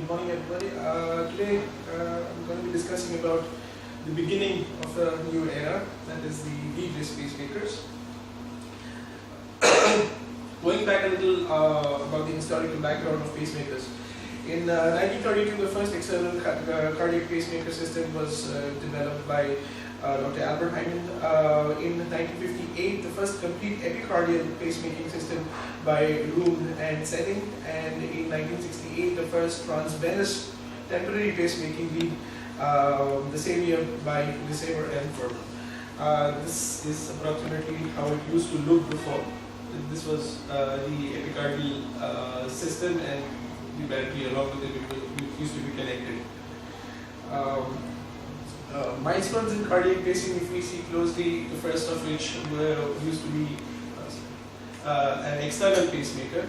Good morning, everybody. Today I'm going to be discussing about the beginning of a new era, that is the leadless pacemakers. Going back a little about the historical background of pacemakers. In 1932, the first external cardiac pacemaker system was developed by Dr. Albert Hyman. In 1958, the first complete epicardial pacemaking system by Roon and Setting, and in 1968, the first transvenous temporary pacemaking lead, the same year by December and Furman. This is approximately how it used to look before. This was the epicardial system, and the battery along with it used to be connected. Milestones in cardiac pacing, if we see closely, the first of which used to be an external pacemaker.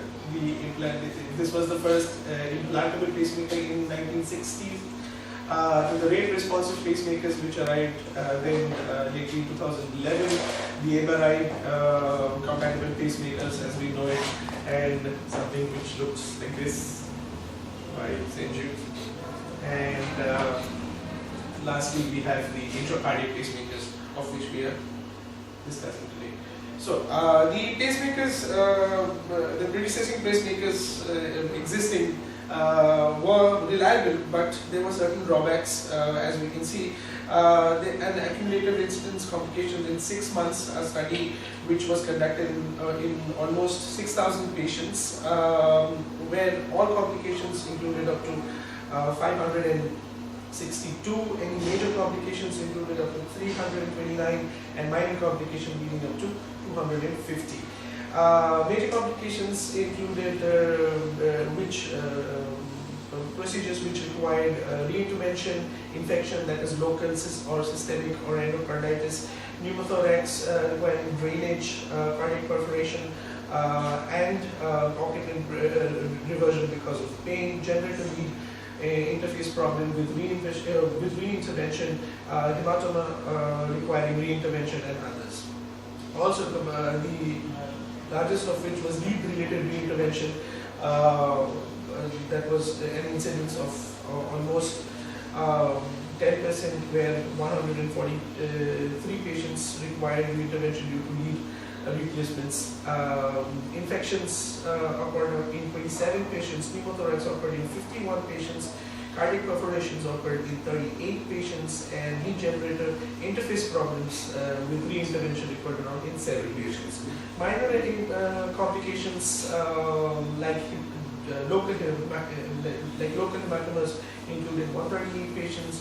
This was the first implantable pacemaker in 1960s. The rate responsive pacemakers which arrived then lately in 2011, the MRI compatible pacemakers as we know it, and something which looks like this by St. Jude. And lastly, we have the intracardiac pacemakers, of which we are discussing today. So, the pacemakers, the predecessing pacemakers existing were reliable, but there were certain drawbacks, as we can see. An accumulated incidence complications in 6 months, a study which was conducted in almost 6,000 patients, where all complications included up to 562, any major complications included up to 329, and minor complications leading up to 250. Major complications included procedures which required reintervention, infection that is local or systemic or endocarditis, pneumothorax requiring drainage, cardiac perforation, and pocket reversion because of pain, generator lead interface problem with reintervention, hematoma requiring reintervention, and others. Also, the largest of which was lead-related reintervention, that was an incidence of almost 10%, where 143 patients required reintervention due to lead replacements. Infections occurred in 27 patients, pneumothorax occurred in 51 patients, cardiac perforations occurred in 38 patients, and lead generator interface problems with reintervention occurred around in 7 patients. Minor complications like local hematomas included 138 patients.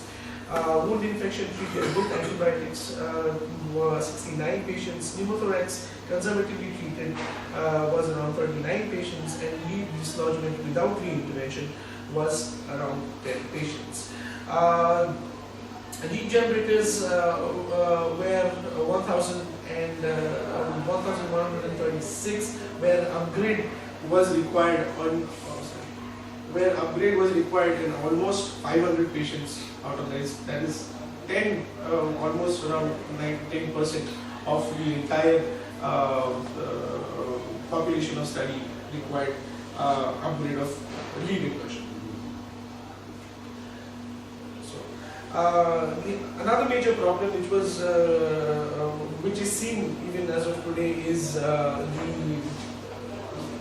Wound infection treated with antibiotics were 69 patients. Pneumothorax conservatively treated was around 39 patients, and lead dislodgement without reintervention was around 10 patients. Lead generators were 1,136, where upgrade was required in almost 500 patients out of this. That is 10, almost around 10% of the entire population of study required upgrade of lead inversion. Another major problem which is seen even as of today is the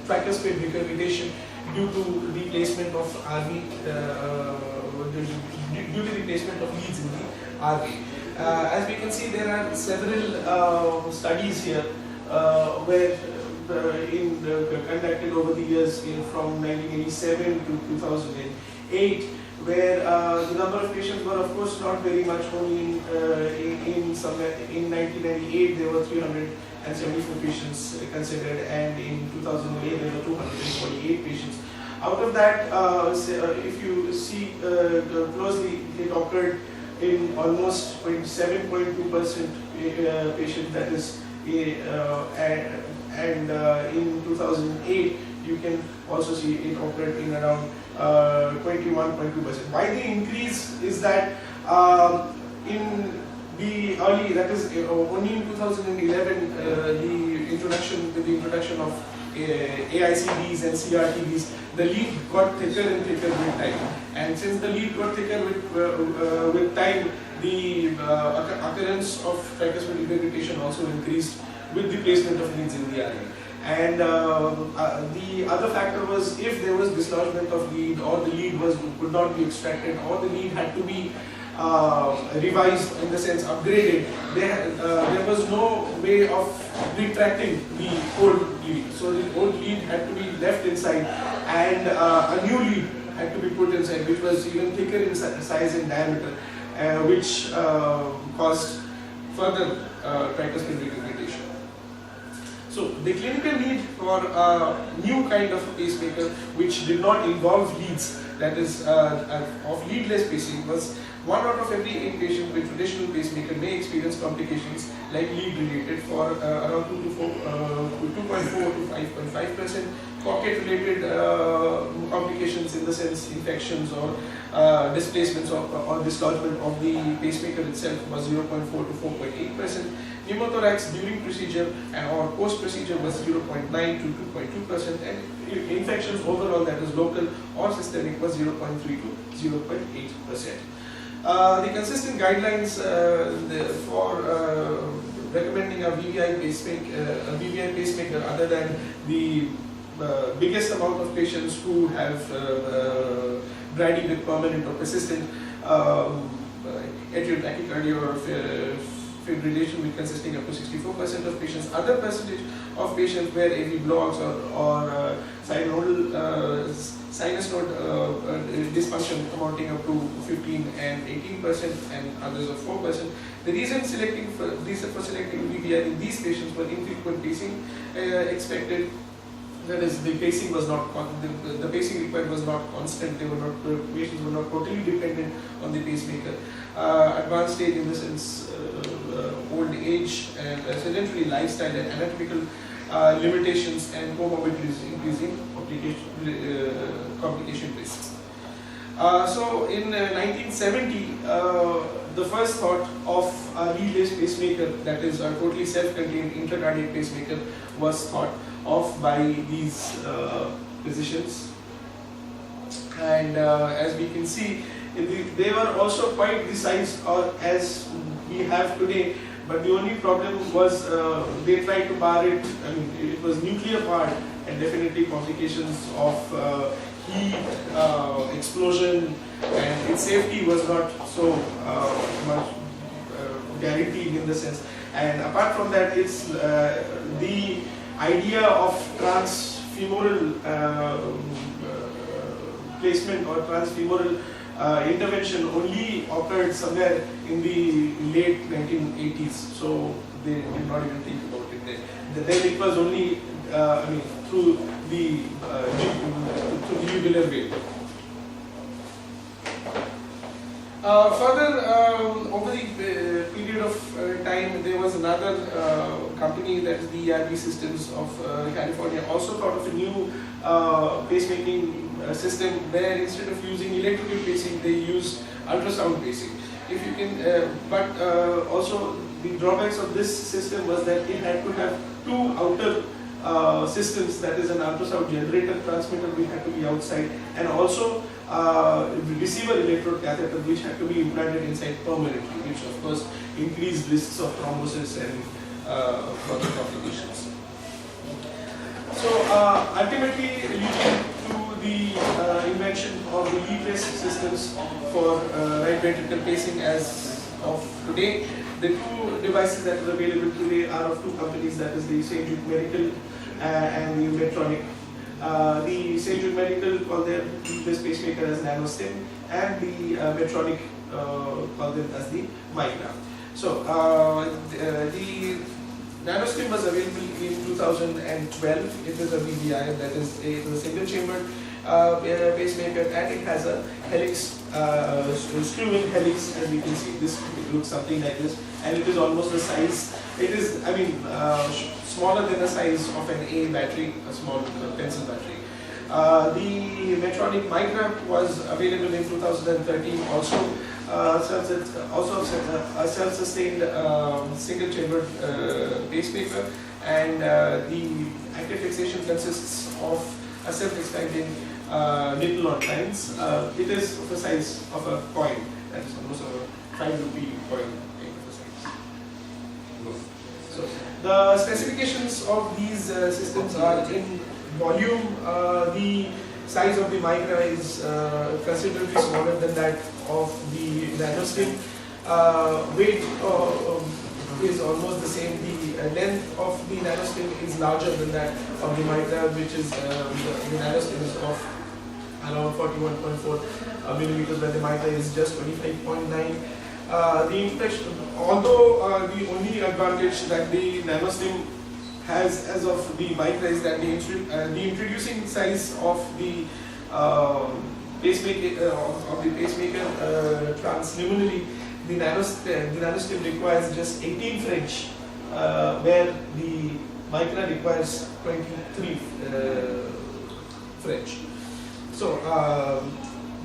tricuspid regurgitation due to replacement of RV, due to replacement of leads in the RV. As we can see, there are several studies here where conducted over the years from 1987 to 2008, where the number of patients were, of course, not very much. Only in 1998 there were 374 patients considered, and in 2008 there were 248 patients. Out of that, if you see closely, it occurred in almost 7.2% patients, that is, and in 2008 you can also see it occurred in around 21.2%. Why the increase is that in the early, that is only in 2011, with the introduction of AICDs and CRTDs, the lead got thicker and thicker with time. And since the lead got thicker with time, the occurrence of tricuspid regurgitation also increased with the placement of leads in the RA. And the other factor was, if there was dislodgement of lead, or the lead could not be extracted, or the lead had to be revised, in the sense upgraded, there was no way of retracting the old lead. So the old lead had to be left inside, and a new lead had to be put inside, which was even thicker in size and diameter, which caused further tricuspid regurgitation. So the clinical need for a new kind of pacemaker, which did not involve leads, that is of leadless pacing, was 1 out of every 8 patients with traditional pacemaker may experience complications like lead-related for around 2.4 to 5.5%. Pocket-related complications, in the sense infections or displacements or dislodgement of the pacemaker itself, was 0.4 to 4.8%. Pneumothorax during procedure or post-procedure was 0.9 to 2.2%, and infections overall, that is local or systemic, was 0.3 to 0.8%. The consistent guidelines for recommending a VVI pacemaker, other than the biggest amount of patients who have brady with permanent or persistent atrial tachycardia or fibrillation, with consisting up to 64% of patients. Other percentage of patients where AV blocks or sinus node dysfunction amounting up to 15 and 18%, and others of 4%. The reason for selecting VVI in these patients were infrequent pacing expected. That is, the pacing was not the pacing required was not constant. Patients were not totally dependent on the pacemaker. Advanced stage, in the sense old age, and sedentary lifestyle, and anatomical limitations and comorbidities increasing complication risks. So in 1970, the first thought of a leadless pacemaker, that is a totally self-contained intracardiac pacemaker, was thought of by these physicians. And as we can see, they were also quite the size as we have today, but the only problem was they tried to bar it. I mean, it was nuclear barred, and definitely complications of heat, explosion, and its safety was not so much guaranteed, in the sense. And apart from that, it's the idea of transfemoral placement or transfemoral intervention only occurred somewhere in the late 1980s, so they did not even think about it then. Then it was only through the jugular vein. Further, over the period of time, there was another company, that is the ERB Systems of California, also thought of a new pacemaking system, where instead of using electrical pacing, they used ultrasound pacing. If you can, but also the drawbacks of this system was that it had to have two outer systems, that is an ultrasound generator transmitter which had to be outside, and also receiver electrode catheter which had to be implanted inside permanently, which of course increased risks of thrombosis and further complications. So ultimately, leading to the invention of the leadless systems for right ventricle pacing as of today, the two devices that are available today are of two companies, that is the St. Jude Medical and the Medtronic. The St. Jude Medical called their leadless pacemaker as NanoStim, and the Medtronic called them as the Micra. So the NanoStim was available in 2012. It is a VVI, that is a single chambered pacemaker, and it has a helix, screw-in helix, as we can see. It looks something like this, and it is almost the size. It is, smaller than the size of an A battery, a small pencil battery. The Medtronic Micra was available in 2013, also a self-sustained single-chambered pacemaker, and the active fixation consists of a self-expanding nipple on lines. It is of the size of a coin, that is almost a 5 rupee coin kind of a size. So the specifications of these systems are in volume. The size of the micra is considerably smaller than that of the nanostim. Weight is almost the same. The length of the nanostim is larger than that of the micra, which is the nanostim is of around 41.4 millimeters, where the micra is just 25.9. The impression, although the only advantage that the nanostim has as of the micra is that the introducing size of the pacemaker transluminally, the nanostim requires just 18 French, where the micra requires 23 French. So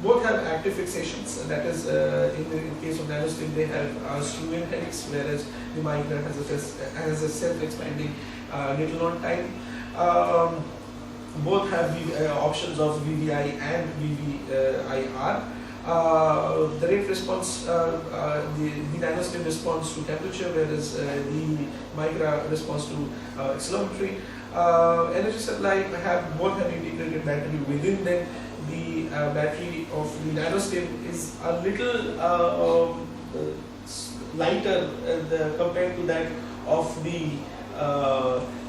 both have active fixations. That is, in the case of nanostim, they have screw-in helix, whereas the micra has a self-expanding little on time. Both have the options of VVI and VVIR. The rate response, the nanostim responds to temperature, whereas the micra responds to accelerometry. Energy supply both have integrated battery within them. The battery of the nanostim is a little lighter compared to that of the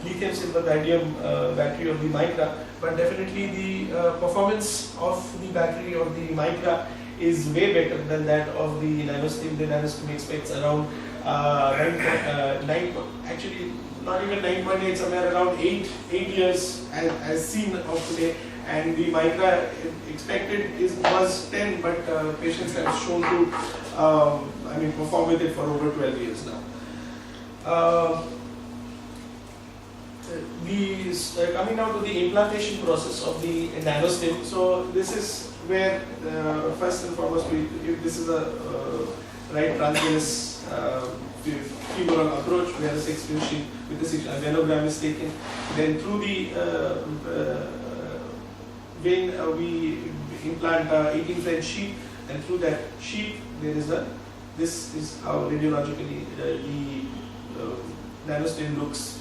lithium silver vanadium battery of the micra, but definitely the performance of the battery of the micra is way better than that of the nanostim. The nanostim expects around 9, actually not even 9.8, somewhere around 8 years as seen of today, and the micra expected was 10, but patients have shown to perform with it for over 12 years now. Coming down to the implantation process of the nanostim, so this is where first and foremost, if this is a right transverse femoral approach where the 6 sheet with the 6 venogram is taken, then through the vein we implant 18 French sheet, and through that sheet there is this is how radiologically the nanostim looks.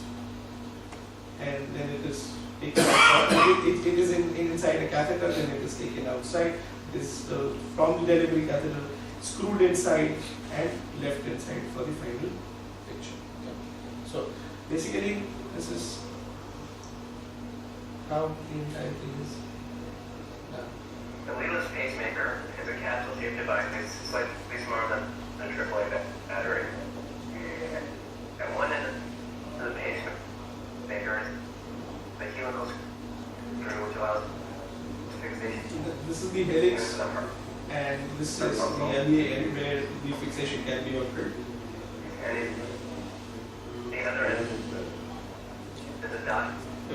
And then it is taken outside. It is inside a catheter, then it is taken outside. It is from the delivery catheter screwed inside and left inside for the final picture. Okay. So basically, this is how the entire thing is done. The leadless pacemaker is a capsule-shaped device. It's slightly smaller than a AAA battery. At one end of the pacemaker, the helical screw, which allows fixation. This is the helix, and this is the LEA end where the fixation can be occurred. And the other end is a dot.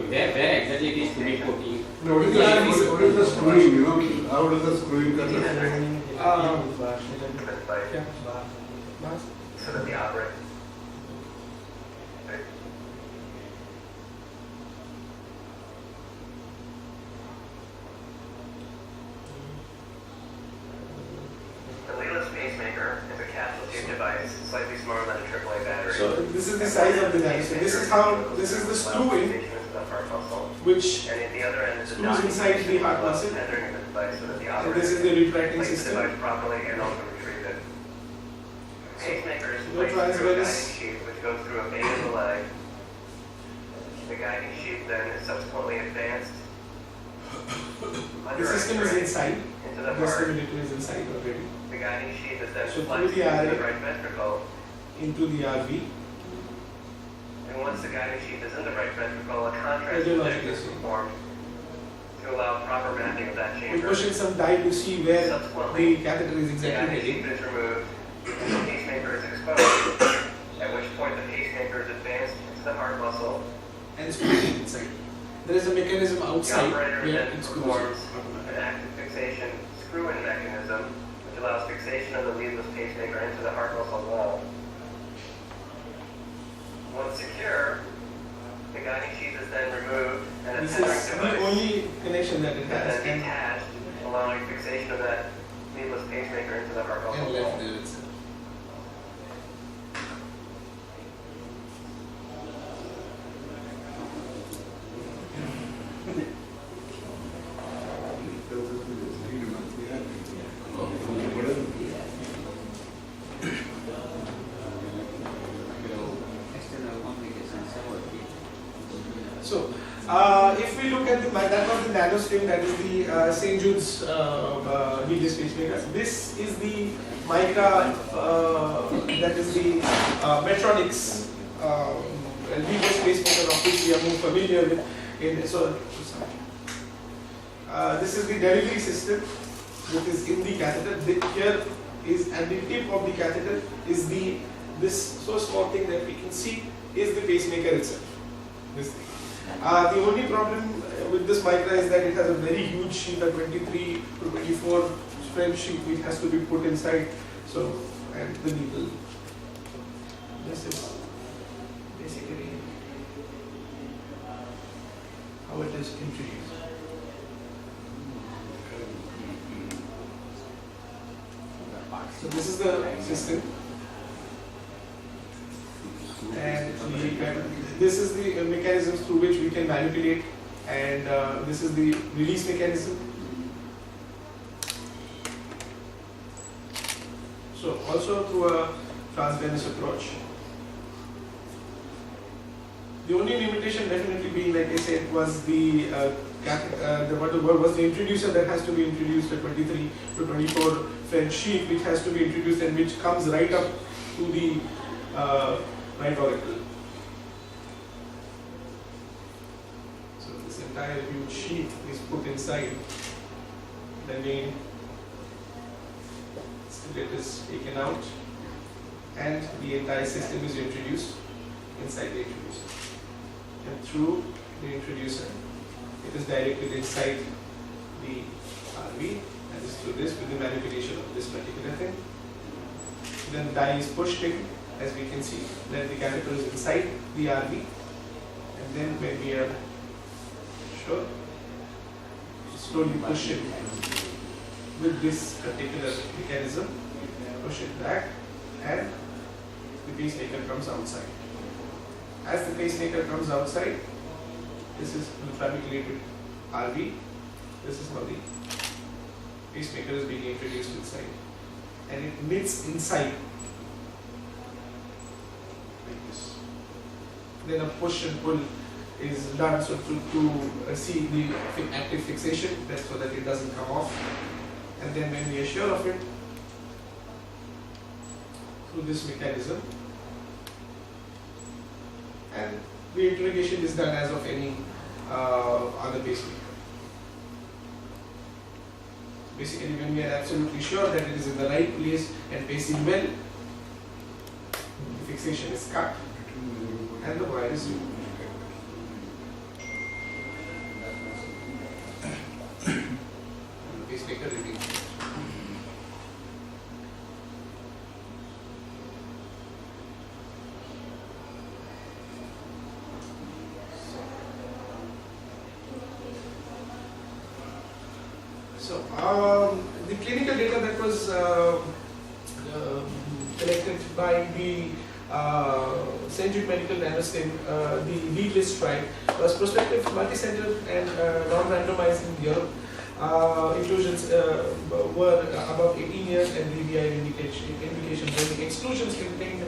Where exactly it is to be put in? No, what is the screwing, how does the screwing conduct? So that the operator. Slightly smaller than a AAA battery. So this is the size of the nanostim. This is the screw in, which screws inside the heart muscle. And this is the retracting system. Pacemakers place through a guiding sheath which goes through a vein in the leg. The guiding sheath then is subsequently advanced. The system is inside. Into the The heart. stimulator is inside already. The guiding sheath is then So flexed through the into the RV. right ventricle. Into the RV. And once the guiding sheath is in the right ventricle, a contrast Radiological is performed to allow proper mapping of that We chamber. push in some dye to see where the catheter is The exactly guiding heading. sheath is removed, and the pacemaker is exposed, at which point the pacemaker is advanced into the heart muscle. And screws inside. There is a mechanism The outside operator where then it screws. performs an active fixation screw-in mechanism, which allows fixation of the leadless pacemaker into the heart muscle wall. Once secure, The guiding sheath is then removed and a This tethering is the device only connection that it is has, then detached, allowing fixation of that leadless pacemaker into the heart and muscle left wall. there itself. External complications, So, if we look at that was the nanostim, that is the St. Jude's leadless pacemaker. This is the Micra, that is the Medtronic's leadless pacemaker, of which we are more familiar with. This is the delivery system, which is in the catheter. Here is at the tip of the catheter is this so small thing that we can see is the pacemaker itself. This thing. The only problem with this Micra is that it has a very huge sheath, a 23 to 24 French sheath, which has to be put inside. So, and the needle. This is basically how it is introduced. So this is the system, and this is the mechanism through which we can manipulate, and this is the release mechanism. So also through a transvenous approach. The only limitation definitely being, like I said, was the was the introducer that has to be introduced, a 23 to 24 French sheath, which has to be introduced and which comes right up to the right auricle. So this entire huge sheath is put inside the main. It is taken out, and the entire system is introduced inside the introducer. And through the introducer, it is directed inside the RV, and is through this with the manipulation of this particular thing. Then the dye is pushed in, as we can see. Then the catheter is inside the RV, and then when we are sure, slowly push it with this particular mechanism, push it back, and the pacemaker comes outside. As the pacemaker comes outside, this is ultraviolet RV. This is how the pacemaker is being introduced inside, and it knits inside like this. Then a push and pull is done so to see the active fixation, that's so that it doesn't come off. And then when we are sure of it, through this mechanism, and the interrogation is done as of any other pacemaker. Basically, when we are absolutely sure that it is in the right place and pacing well, the fixation is cut and the wire is removed. And the pacemaker remains. So, the clinical data that was collected by the St. Jude Medical Nanostim, the Leadless trial, was prospective, multi-center, and non-randomized in Europe. Inclusions were above 18 years and VVI indications. And the exclusions contained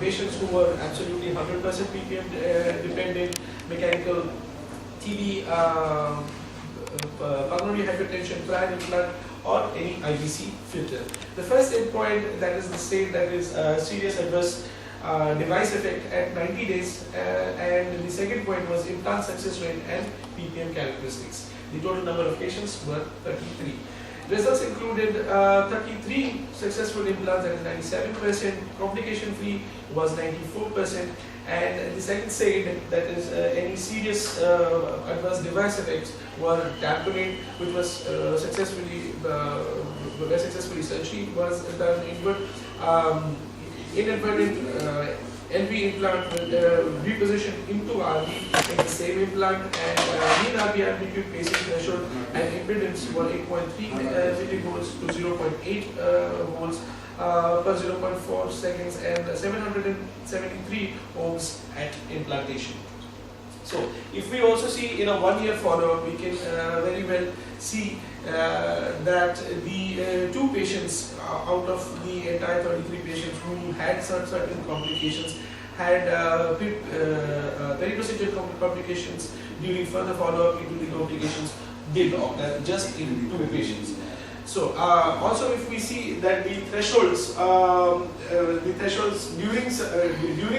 patients who were absolutely 100% ppm dependent, mechanical TB, pulmonary hypertension, prior implant, or any IVC filter. The first endpoint, that is the state that is serious adverse device effect at 90 days, and the second point was implant success rate and ppm characteristics. The total number of patients were 33. Results included 33 successful implants, that is 97%, complication free was 94%, and the second side, that is any serious adverse device effects, were tamponade, which was successfully surgery was done, inadvertent LV implant will repositioned into RV in the same implant, and mean RV amplitude pacing threshold and impedance were 8.3 millivolts to 0.8 volts per 0.4 seconds and 773 ohms at implantation. So, if we also see in a 1-year follow-up, we can very well see that the 2 patients out of the entire 33 patients who had certain complications had periprocedural complications during further follow-up into the complications did occur just in 2 patients. So also if we see that the thresholds during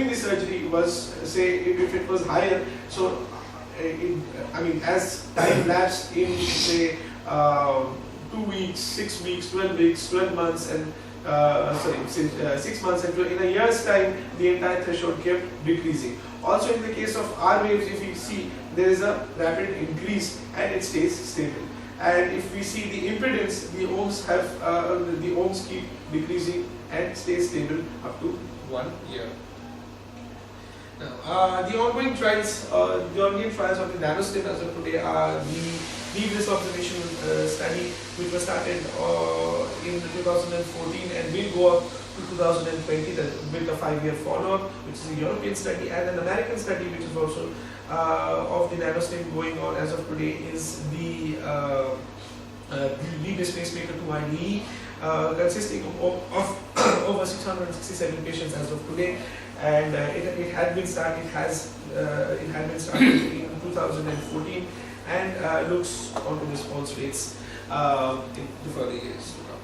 the surgery was, say, if it was higher, so as time lapsed in, say, 2 weeks, 6 weeks, 12 weeks, 12 months, and 6 months, and in a year's time, the entire threshold kept decreasing. Also, in the case of R waves, if you see, there is a rapid increase and it stays stable. And if we see the impedance, the ohms keep decreasing and stay stable up to 1 year. Now, the ongoing trials of the nanostim as of today are the Leadless observation study, which was started in 2014 and will go up to 2020 with a 5-year follow-up, which is a European study, and an American study, which is also of the nanostim going on as of today, is the Leadless Pacemaker 2 IDE, consisting of over 667 patients as of today, and it had been started in 2014 and looks onto response rates in the further years to come.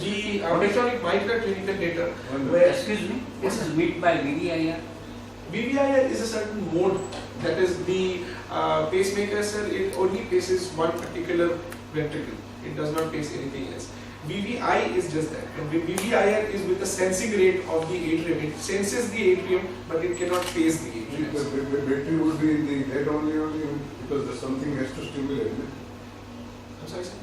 The electronic micro clinical data, where excuse me, this is made by VVIR. VVIR is a certain mode, that is the pacemaker, sir. It only paces one particular ventricle. It does not pace anything else. VVI is just that. And VVIR is with the sensing rate of the atrium. It senses the atrium, but it cannot pace the atrium. The battery would be in the head only because something has to stimulate it. I'm sorry, sir?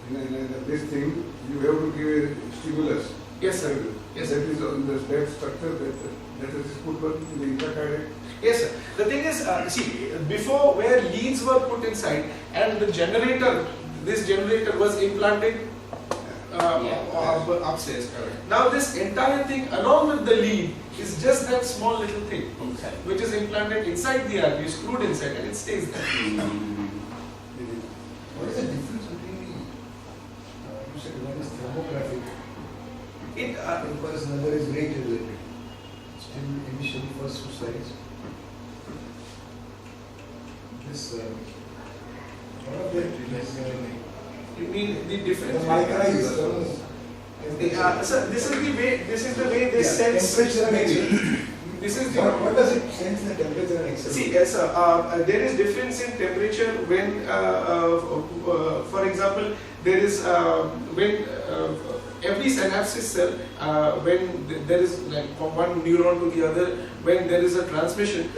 In this thing, you have to give a stimulus. Yes, sir. Yes, sir. That is on the that structure that is put in the intracardiac. Yes, sir. The thing is, see, before where leads were put inside and the generator, this generator was implanted upstairs. Now this entire thing along with the lead is just that small little thing which is implanted inside the RV, screwed inside, and it stays there. What is the difference between you said one is thermographic, because another is rate related. Still initially first 2 slides. This one of the You mean the difference? the micra is sir, this is the way they sense temperature and Excel. This is the What does it sense the temperature and Excel? See, yes, sir. There is difference in temperature when, for example, there is when every synapses cell, when there is like from one neuron to the other, when there is a transmission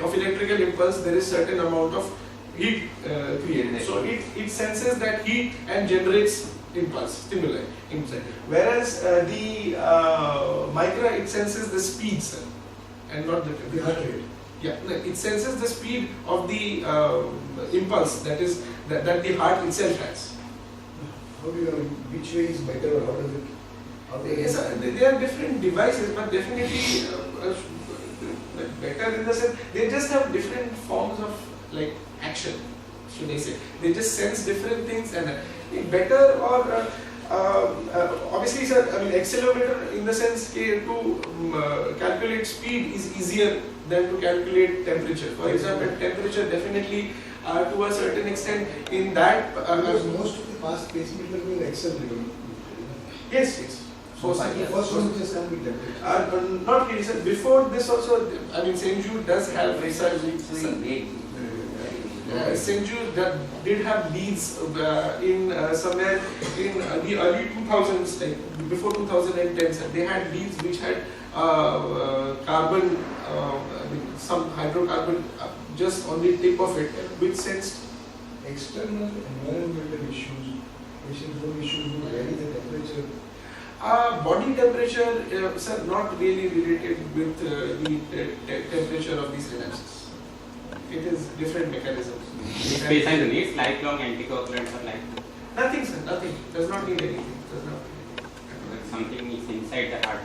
of electrical impulse, there is certain amount of heat created. So it senses that heat and generates impulse, stimuli inside. Whereas the micra, it senses the speed, sir, and not the heart rate. Yeah, no, it senses the speed of the impulse that the heart itself has. How do you know which way is better, or how does it? Yes, they are different devices, but definitely better in the sense they just have different forms of like action, should I say? They just sense different things, and better or obviously, sir. I mean, accelerometer in the sense to calculate speed is easier than to calculate temperature. For example, temperature definitely to a certain extent in that. Because most of the past pacemakers were Excel driven. Yes. So the first one just can't be temperature. Not really, sir. Before this also, I mean, St. Jude does have research. St. Jude did have leads in somewhere in the early 2000s, like before 2010. Sir. They had leads which had carbon, some hydrocarbon just on the tip of it, which sensed External environmental issues, patient's own issues will vary the temperature. Body temperature, sir, not really related with the temperature of these synapses. It is different mechanism. This patient needs lifelong anticoagulants or like Nothing, sir, nothing. Does not need anything. Does not need anything. something is inside the heart.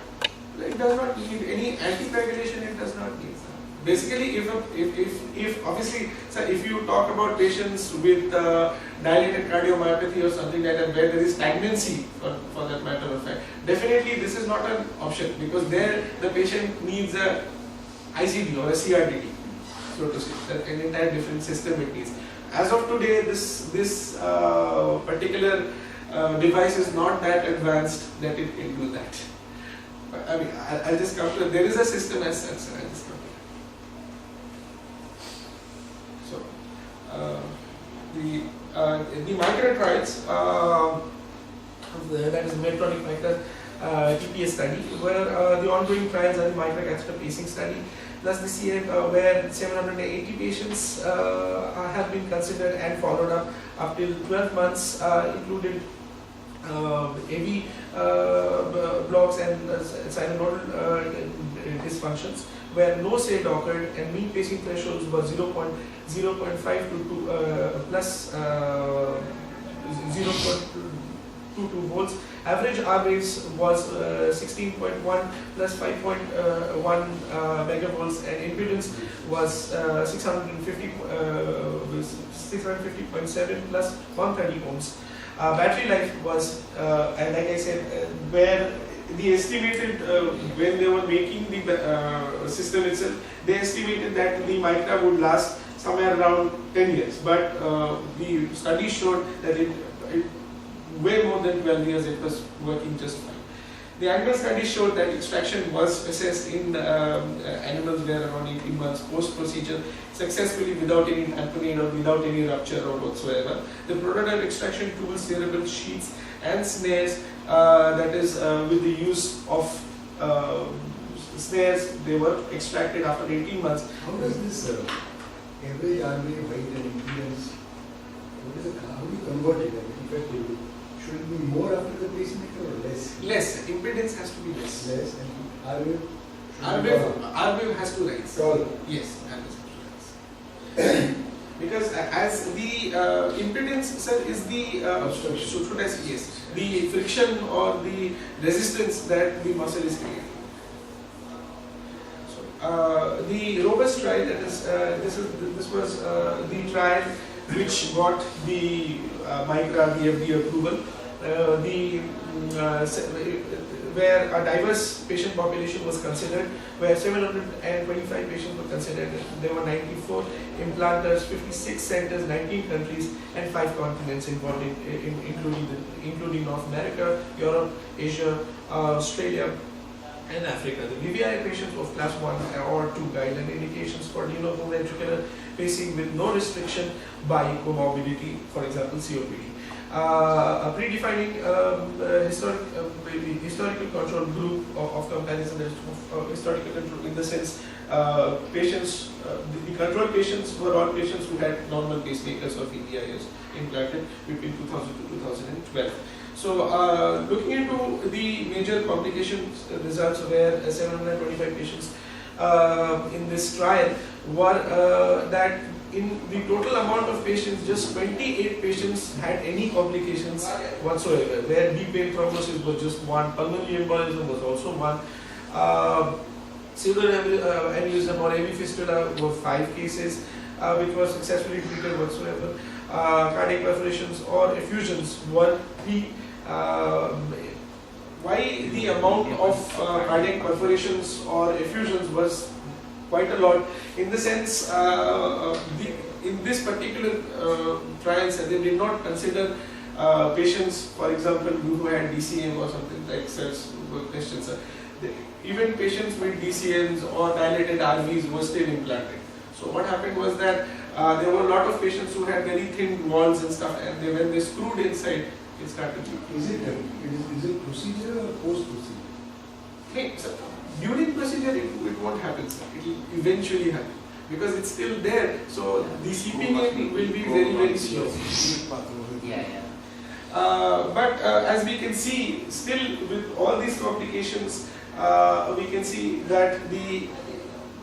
It does not need any anticoagulation. It does not need. Sir. Basically, if obviously, sir, if you talk about patients with dilated cardiomyopathy or something like that, where there is stagnancy, for that matter of fact, definitely this is not an option, because there the patient needs a ICD or a CRDT, so to say. That an entire different system it needs. As of today, this particular device is not that advanced that it can do that. I mean, I'll just come to it. There is a system as such. I'll just come to it. So, the micro trials, that is Medtronic micro TPS study, where the ongoing trials are the microcatheter pacing study, plus the CM, where 780 patients have been considered and followed up till 12 months, included AV blocks and sinonodal dysfunctions, where no SAID occurred and mean pacing thresholds were 0.5 to plus 0.22 volts. Average R rates was 16.1 plus 5.1 megavolts, and impedance was 650.7 plus 130 ohms. Battery life was, and like I said, where the estimated, when they were making the system itself, they estimated that the Micra would last somewhere around 10 years. But the study showed that it way more than 12 years it was working just fine. The animal study showed that extraction was assessed in animals there around 18 months post-procedure, successfully without any tamponade or without any rupture or whatsoever. The prototype extraction tools, steerable sheets and snares, that is with the use of snares, they were extracted after 18 months. How does this average RV weight and impedance, how do you convert it effectively? Should it be more after the pacemaker or less? Less. Impedance has to be less. Less, and RV has to rise. Taller. Yes, RV has to rise. Because as the impedance, sir, is the Obstruction. should I say, yes, the friction or the resistance that the muscle is creating. So, the robust trial, that is, this was the trial which got the Micra, the FDA approval, where a diverse patient population was considered, where 725 patients were considered. There were 94 implanters, 56 centers, 19 countries, and 5 continents involved, including North America, Europe, Asia, Australia, and Africa. The VVI patients of class 1 or 2 guideline indications for ventricular pacing with no restriction by comorbidity, for example COPD. Predefining historical control group of comparison, historical control in the sense patients, the control patients were all patients who had normal pacemakers or VVIs implanted between 2000 to 2012. So, looking into the major complications results, where 725 patients in this trial were that in the total amount of patients, just 28 patients had any complications whatsoever, where deep vein thrombosis was just 1, pulmonary embolism was also 1, severe aneurysm or AV fistula were 5 cases, which was successfully treated whatsoever, cardiac perforations or effusions were 3. Why the amount of cardiac perforations or effusions was quite a lot, in the sense in this particular trials they did not consider patients, for example, who had DCM or something like such questions. Even patients with DCMs or dilated RVs were still implanted. So what happened was that there were a lot of patients who had very thin walls and stuff, and when they screwed inside, it started leaking. Is it procedure or post-procedure? Hey, sir, during procedure it won't happen, sir. It will eventually happen because it's still there. So the seeping in will be very, very slow. But as we can see, still with all these complications, we can see that the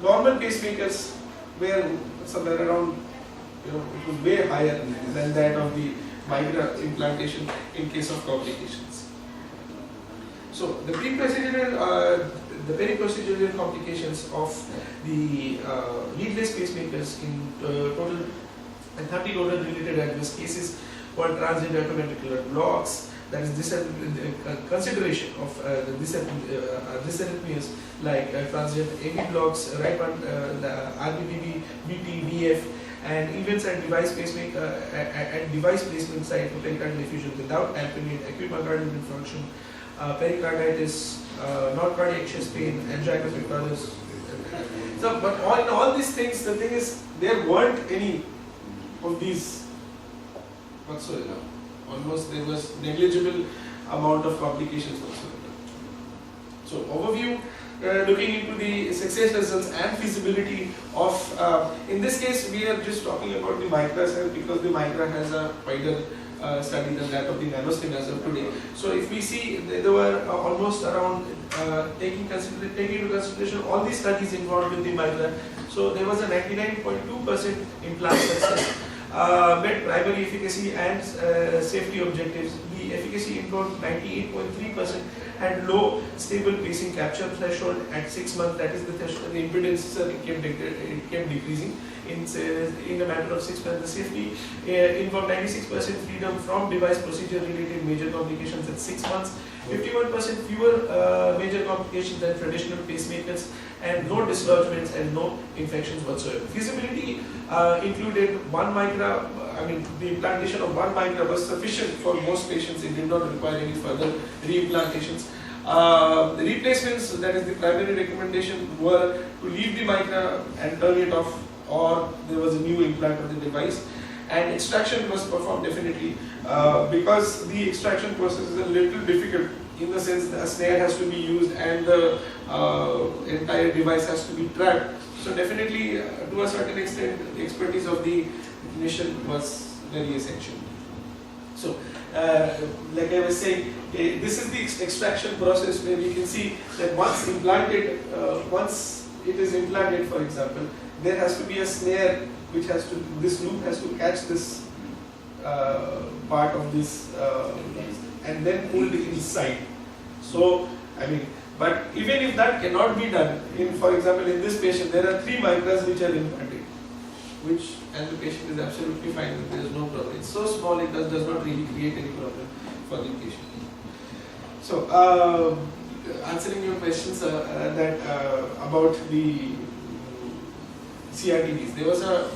normal pacemakers were somewhere around, it was way higher than that of the Migra implantation in case of complications. So the peri-procedural complications of the leadless pacemakers in total and 30 total related adverse cases were transient ventricular blocks, that is consideration of dysarrhythmias like transient AV blocks, right one, the RBPB, BT, VF, and events at device pacemaker at device placement site for pericardial effusion without apnea, acute myocardial infarction, pericarditis, non-cardiac chest pain, angina pectoris. So, but in all these things, the thing is, there weren't any of these whatsoever. Almost there was negligible amount of complications whatsoever. So, overview, looking into the success results and feasibility of, in this case, we are just talking about the Migra cell because the Migra has a wider study than that of the nanostim as of today. So if we see, there were almost around, taking into consideration all these studies involved with the Migra, so there was a 99.2% implant success, met primary efficacy and safety objectives. The efficacy involved 98.3% and low stable pacing capture threshold at 6 months, that is the threshold, the impedance kept decreasing. In a matter of 6 months, the safety involved 96% freedom from device procedure related major complications at 6 months, 51% fewer major complications than traditional pacemakers, and no dislodgements and no infections whatsoever. Feasibility included one Migra, the implantation of one Migra was sufficient for most patients. It did not require any further reimplantations. The replacements, that is the primary recommendation, were to leave the Migra and turn it off, or there was a new implant of the device, and extraction was performed definitely because the extraction process is a little difficult in the sense that a snare has to be used and the entire device has to be trapped. So definitely to a certain extent the expertise of the clinician was very essential. So like I was saying, this is the extraction process where we can see that once implanted, once it is implanted, for example, there has to be a snare which has to, this loop has to catch this part of this and then pull it inside. So, but even if that cannot be done, for example, in this patient, there are 3 Migras which are implanted, and the patient is absolutely fine, there is no problem. It's so small, it does not really create any problem for the patient. So, answering your questions about the CRTDs, there was a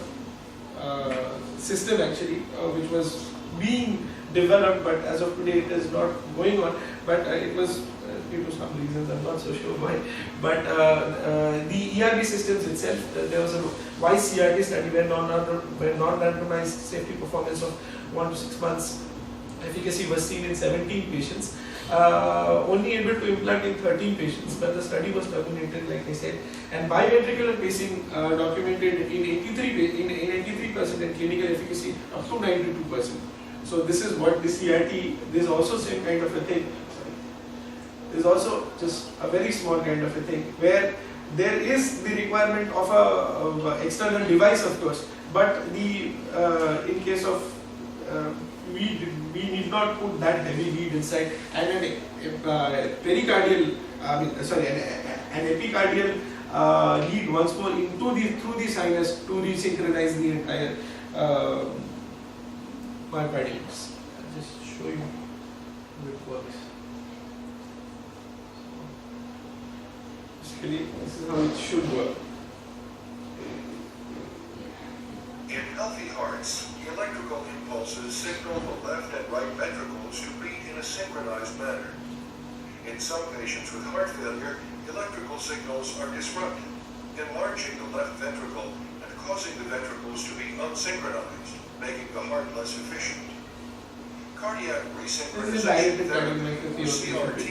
system actually which was being developed, but as of today it is not going on, but it was due to some reasons, I'm not so sure why, but the ERB systems itself, there was a wise CRT study where non-randomized safety performance of 1 to 6 months efficacy was seen in 17 patients, only able to implant in 13 patients, but the study was terminated, like I said, and biventricular pacing documented in 83% and clinical efficacy up to 92%. So this is what the CRT, there's also same kind of a thing. There's also just a very small kind of a thing where there is the requirement of a external device, of course, but the in case of we need not put that heavy lead inside, and an pericardial, an epicardial lead once more through the sinus to resynchronize the entire myocardials. I'll just show you how it works. Basically, this is how it should work. In healthy hearts, electrical impulses signal the left and right ventricles to beat in a synchronized manner. In some patients with heart failure, electrical signals are disrupted, enlarging the left ventricle and causing the ventricles to be unsynchronized, making the heart less efficient. Cardiac resynchronization therapy, or CRT,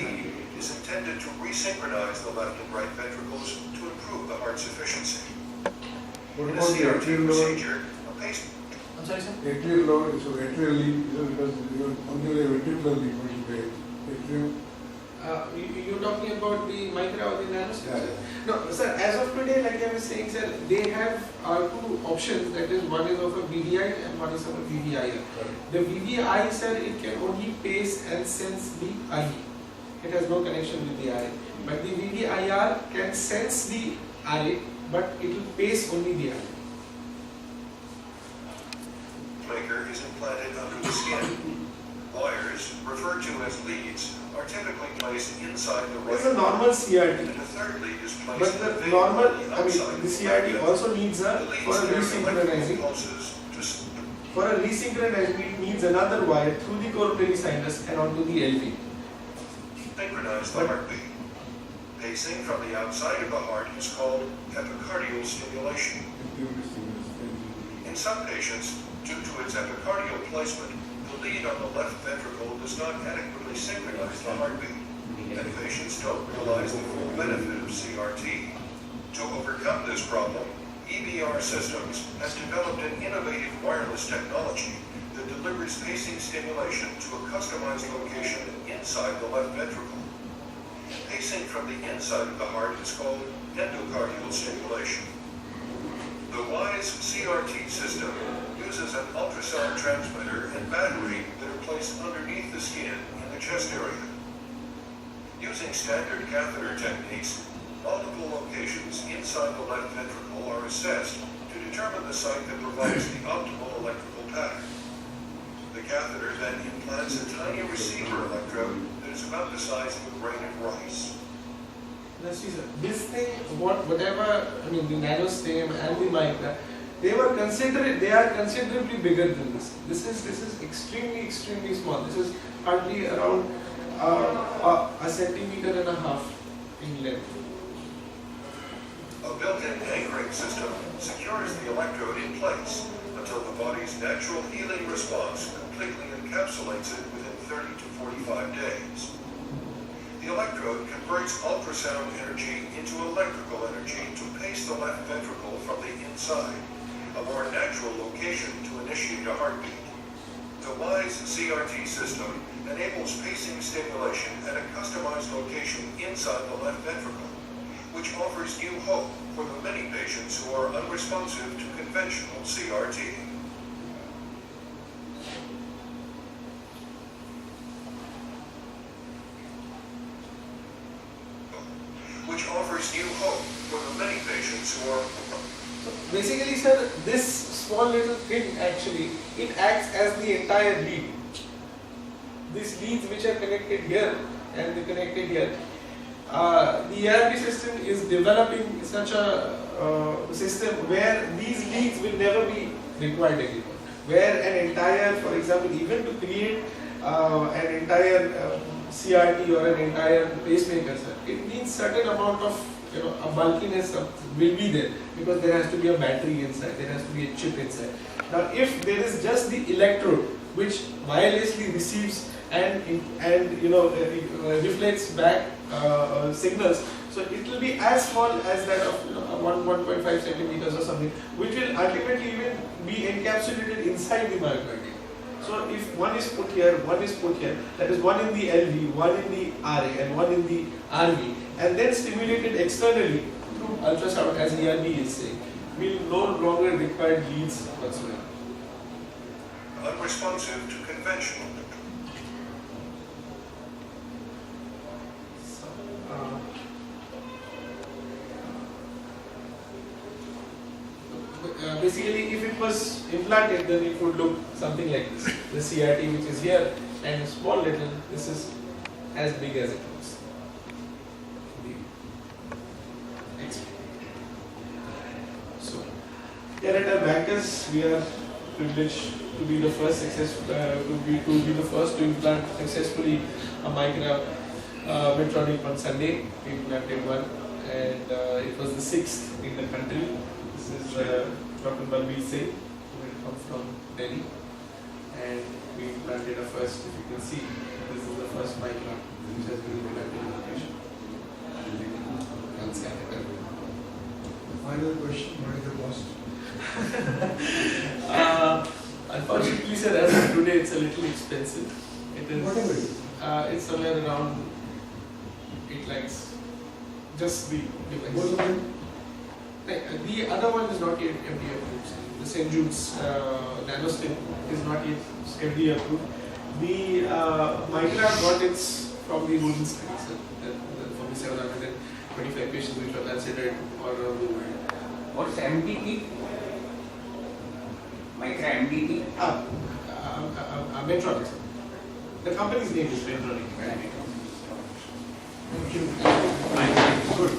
is intended to resynchronize the left and right ventricles to improve the heart's efficiency. What In a about the CRT atrial procedure, a I'm sorry, sir? Atrial load, so atrial lead, because you are only the ventricular lead, what is the atrium? You're talking about the micro or the nano? Yeah. No, sir, as of today, like I was saying, sir, they have two options, that is, one is of a VDI and one is of a VDIR. The VDI, sir, it can only pace and sense the RE. It has no connection with the RA. But the VDIR can sense the RA, but it will pace only the RA. Maker is implanted under the skin. Wires, referred to as leads, are typically placed inside the right It's a normal CRT. and a third lead is placed But in the vein normal, on the I mean, outside the of CRT the also needs a, leads for a carry electrical resynchronizing. pulses to For a resynchronizing, it needs another wire through the coronary sinus and onto the LV. synchronize the heartbeat. Pacing from the outside of the heart is called epicardial stimulation. In some patients, due to its epicardial placement, the lead on the left ventricle does not adequately synchronize the heartbeat, and patients don't realize the full benefit of CRT. To overcome this problem, EBR Systems has developed an innovative wireless technology that delivers pacing stimulation to a customized location inside the left ventricle. Pacing from the inside of the heart is called endocardial stimulation. The WISE CRT system uses an ultrasound transmitter and battery that are placed underneath the skin in the chest area. Using standard catheter techniques, multiple locations inside the left ventricle are assessed to determine the site that provides the optimal electrical pattern. The catheter then implants a tiny receiver electrode that is about the size of a grain of rice. Now see, sir, this thing, whatever, I mean, the nanostem and the micra, they are considerably bigger than this. This is extremely small. This is hardly around a centimeter and a half in length. A built-in anchoring system secures the electrode in place until the body's natural healing response completely encapsulates it within 30 to 45 days. The electrode converts ultrasound energy into electrical energy to pace the left ventricle from the inside, a more natural location to initiate a heartbeat. The WISE CRT system enables pacing stimulation at a customized location inside the left ventricle, which offers new hope for the many patients who are unresponsive to conventional CRT. Which offers new hope for the many patients who are. So basically, sir, this small little thing actually, it acts as the entire lead. These leads which are connected here and they connected here. The ERP system is developing such a system where these leads will never be required anymore. Where an entire, for example, even to create an entire CRT or an entire pacemaker, sir, it needs certain amount of, a bulkiness will be there, because there has to be a battery inside, there has to be a chip inside. Now, if there is just the electrode which wirelessly receives and reflects back signals, so it will be as small as that of 1.5 centimeters or something, which will ultimately even be encapsulated inside the myocardium. So if one is put here, that is one in the LV, one in the RA and one in the RV, and then stimulated externally through ultrasound, as ERB is saying, we will no longer require leads whatsoever. Unresponsive to conventional. Basically, if it was implanted, then it would look something like this. The CRT which is here and a small little, this is as big as it looks. So, here at our bankers, we are privileged to be the first to implant successfully a micro Medtronic on Sunday. We implanted one, and it was the 6th in the country. This is Dr. Balbir Singh, who comes from Delhi, and we implanted a first. If you can see, this is the first micro which has been implanted in the patient. Final question, what is the cost? Unfortunately, sir, as of today, it's a little expensive. It is. Whatever it is. It's somewhere around 8 lakhs. Just the device. Both of them? The other one is not yet FDA approved. The St. Jude's nanostim is not yet FDA approved. The Micra got its from the Golden Study, so from the 725 patients which were considered all around the world. What's MDT? Micra MDT? Medtronic. The company's name is Medtronic. Thank you. Good.